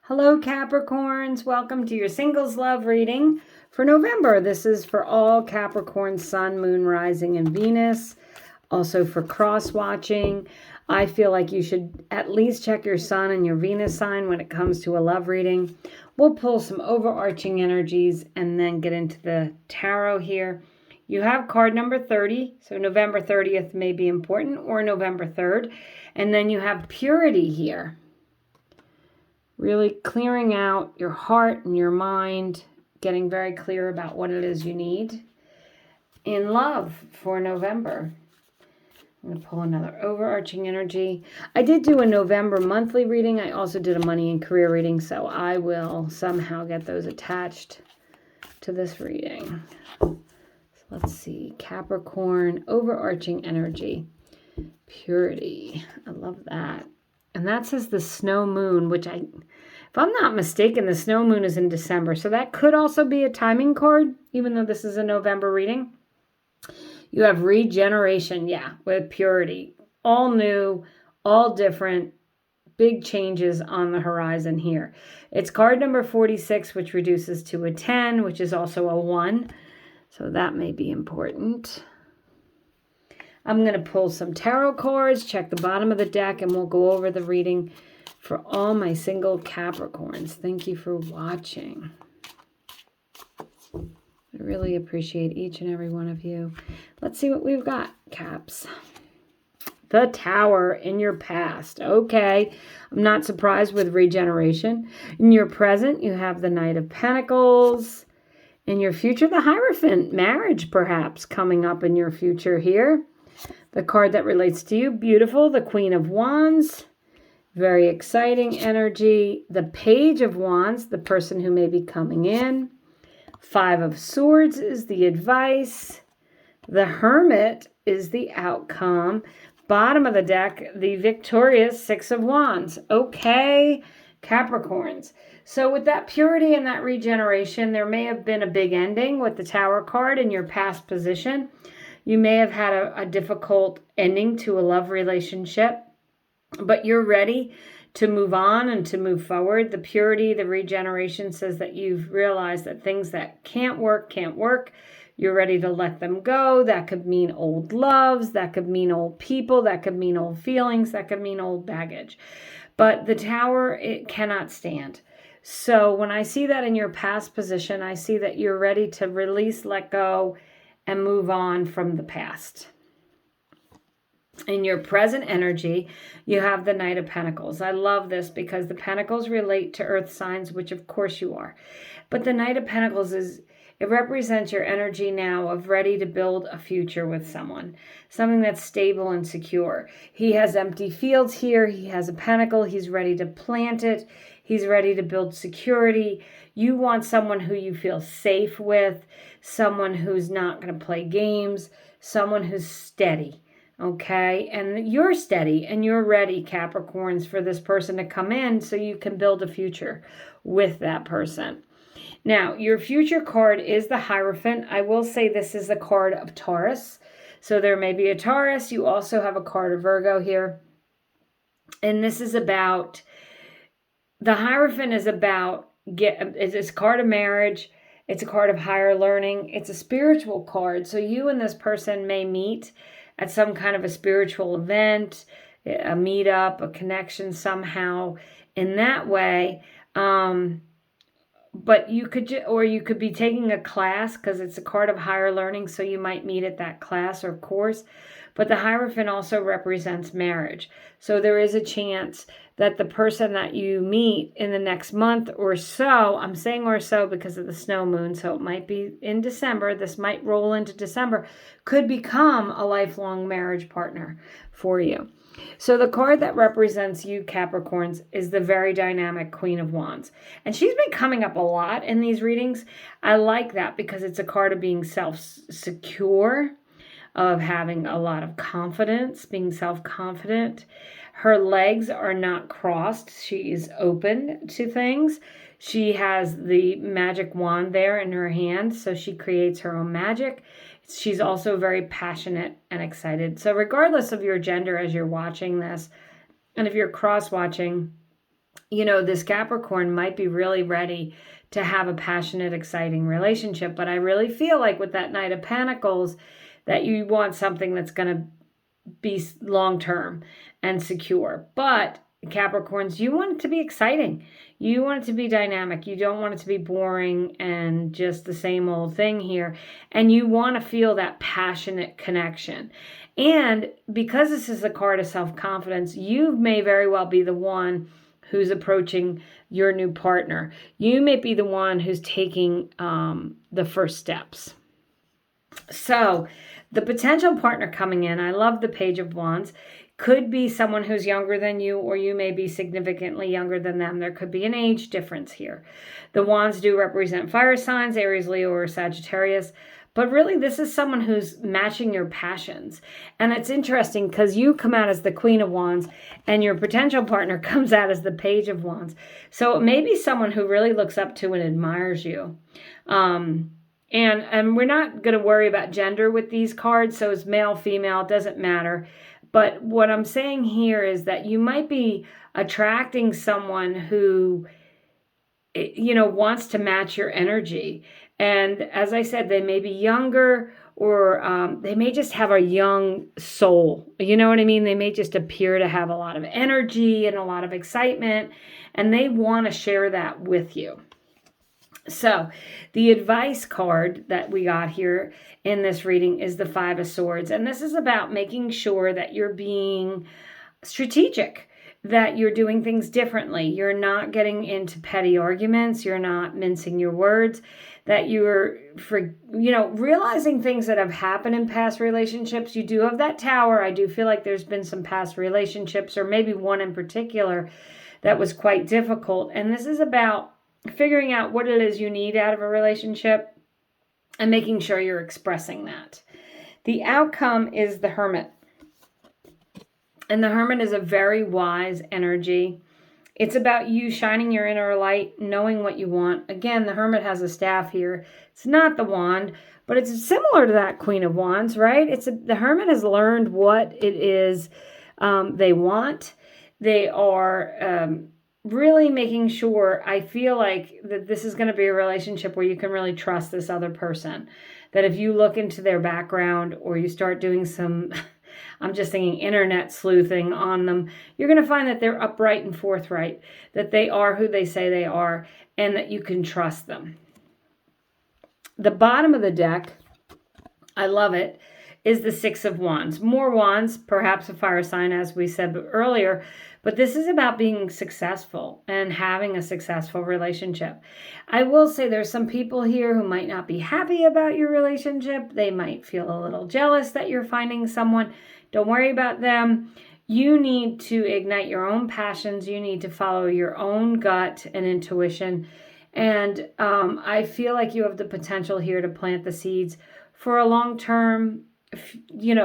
Hello, Capricorns. Welcome to your singles love reading for November. This is for all Capricorn, Sun, Moon, Rising, and Venus. Also for cross-watching. I feel like you should at least check your Sun and your Venus sign when it comes to a love reading. We'll pull some overarching energies and then get into the tarot here. You have card number 30, so November 30th may be important, or November 3rd. And then you have purity here. Really clearing out your heart and your mind, getting very clear about what it is you need in love for November. I'm going to pull another overarching energy. I did do a November monthly reading. I also did a money and career reading, so I will somehow get those attached to this reading. So let's see. Capricorn, overarching energy, purity. I love that. And that says the snow moon, which if I'm not mistaken, the snow moon is in December. So that could also be a timing card, even though this is a November reading. You have regeneration, with purity. All new, all different, big changes on the horizon here. It's card number 46, which reduces to a 10, which is also a 1. So that may be important. I'm going to pull some tarot cards, check the bottom of the deck, and we'll go over the reading for all my single Capricorns. Thank you for watching. I really appreciate each and every one of you. Let's see what we've got, Caps. The Tower in your past. Okay, I'm not surprised with regeneration. In your present, you have the Knight of Pentacles. In your future, the Hierophant, marriage perhaps coming up in your future here. The card that relates to you, beautiful, the Queen of Wands. Very exciting energy. The Page of Wands, the person who may be coming in. 5 of Swords is the advice. The Hermit is the outcome. Bottom of the deck, the victorious 6 of Wands. Okay, Capricorns. So with that purity and that regeneration, there may have been a big ending with the Tower card in your past position. You may have had a difficult ending to a love relationship, but you're ready to move on and to move forward. The purity, the regeneration says that you've realized that things that can't work. You're ready to let them go. That could mean old loves. That could mean old people. That could mean old feelings. That could mean old baggage. But the Tower, it cannot stand. So when I see that in your past position, I see that you're ready to release, let go, and move on from the past. In your present energy, you have the Knight of Pentacles. I love this because the Pentacles relate to earth signs, which of course you are. But the Knight of Pentacles it represents your energy now of ready to build a future with someone. Something that's stable and secure. He has empty fields here. He has a pentacle. He's ready to plant it. He's ready to build security. You want someone who you feel safe with, someone who's not going to play games, someone who's steady, okay? And you're steady and you're ready, Capricorns, for this person to come in so you can build a future with that person. Now, your future card is the Hierophant. I will say this is a card of Taurus. So there may be a Taurus. You also have a card of Virgo here. And this is about, the Hierophant is about, it's a card of marriage. It's a card of higher learning. It's a spiritual card. So you and this person may meet at some kind of a spiritual event, a meetup, a connection somehow in that way. But you could be taking a class because it's a card of higher learning. So you might meet at that class or course. But the Hierophant also represents marriage. So there is a chance that the person that you meet in the next month or so, I'm saying or so because of the snow moon, so it might be in December, this might roll into December, could become a lifelong marriage partner for you. So the card that represents you, Capricorns, is the very dynamic Queen of Wands. And she's been coming up a lot in these readings. I like that because it's a card of being self-secure, of having a lot of confidence, being self-confident. Her legs are not crossed. She is open to things. She has the magic wand there in her hand, so she creates her own magic. She's also very passionate and excited. So regardless of your gender as you're watching this, and if you're cross-watching, this Capricorn might be really ready to have a passionate, exciting relationship. But I really feel like with that Knight of Pentacles that you want something that's going to be long-term and secure. But Capricorns, you want it to be exciting. You want it to be dynamic. You don't want it to be boring and just the same old thing here. And you want to feel that passionate connection. And because this is the card of self-confidence, you may very well be the one who's approaching your new partner. You may be the one who's taking the first steps. So the potential partner coming in, I love the Page of Wands, could be someone who's younger than you, or you may be significantly younger than them. There could be an age difference here. The Wands do represent fire signs, Aries, Leo, or Sagittarius. But really, this is someone who's matching your passions. And it's interesting because you come out as the Queen of Wands and your potential partner comes out as the Page of Wands. So it may be someone who really looks up to and admires you. And we're not going to worry about gender with these cards. So it's male, female, it doesn't matter. But what I'm saying here is that you might be attracting someone who, wants to match your energy. And as I said, they may be younger, or they may just have a young soul. You know what I mean? They may just appear to have a lot of energy and a lot of excitement, and they want to share that with you. So the advice card that we got here in this reading is the Five of Swords. And this is about making sure that you're being strategic, that you're doing things differently. You're not getting into petty arguments. You're not mincing your words, that you're, realizing things that have happened in past relationships. You do have that Tower. I do feel like there's been some past relationships, or maybe one in particular that was quite difficult. And this is about figuring out what it is you need out of a relationship and making sure you're expressing that. The outcome is the Hermit. And the Hermit is a very wise energy. It's about you shining your inner light, knowing what you want. Again, the Hermit has a staff here. It's not the wand, but it's similar to that Queen of Wands, right? The Hermit has learned what it is they want. They are really making sure, I feel like, that this is going to be a relationship where you can really trust this other person. That if you look into their background, or you start doing some, I'm just thinking, internet sleuthing on them, you're going to find that they're upright and forthright, that they are who they say they are, and that you can trust them. The bottom of the deck, I love it, is the Six of Wands. More wands, perhaps a fire sign, as we said earlier, but this is about being successful and having a successful relationship. I will say there's some people here who might not be happy about your relationship. They might feel a little jealous that you're finding someone. Don't worry about them. You need to ignite your own passions. You need to follow your own gut and intuition. And I feel like you have the potential here to plant the seeds for a long-term,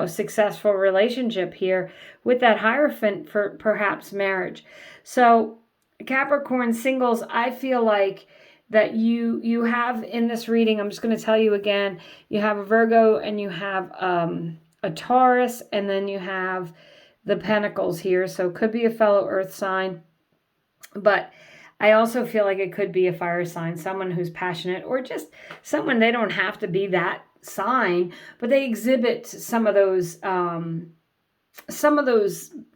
successful relationship here with that Hierophant for perhaps marriage. So Capricorn singles, I feel like that you have in this reading, I'm just going to tell you again, you have a Virgo and you have a Taurus, and then you have the Pentacles here. So it could be a fellow earth sign, but I also feel like it could be a fire sign, someone who's passionate, or just someone, they don't have to be that sign, but they exhibit some of those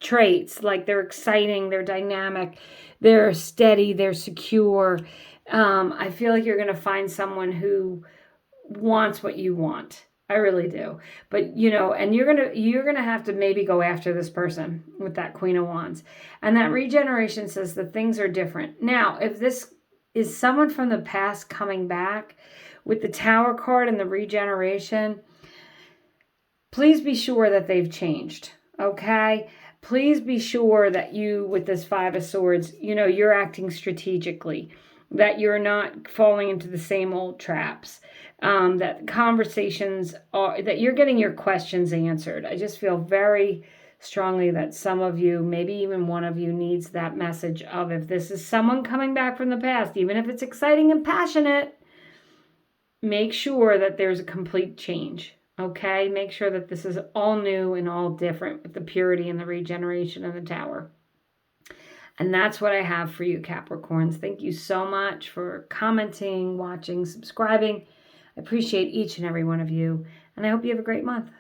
traits, like they're exciting, they're dynamic, they're steady, they're secure. I feel like you're going to find someone who wants what you want. I really do. But, and you're going to have to maybe go after this person with that Queen of Wands. And that regeneration says that things are different. Now, if this is someone from the past coming back with the Tower card and the regeneration, please be sure that they've changed, okay? Please be sure that you, with this Five of Swords, you're acting strategically, that you're not falling into the same old traps, that conversations are, that you're getting your questions answered. I just feel very strongly that some of you, maybe even one of you, needs that message of, if this is someone coming back from the past, even if it's exciting and passionate, make sure that there's a complete change, okay? Make sure that this is all new and all different with the purity and the regeneration of the Tower. And that's what I have for you, Capricorns. Thank you so much for commenting, watching, subscribing. I appreciate each and every one of you, and I hope you have a great month.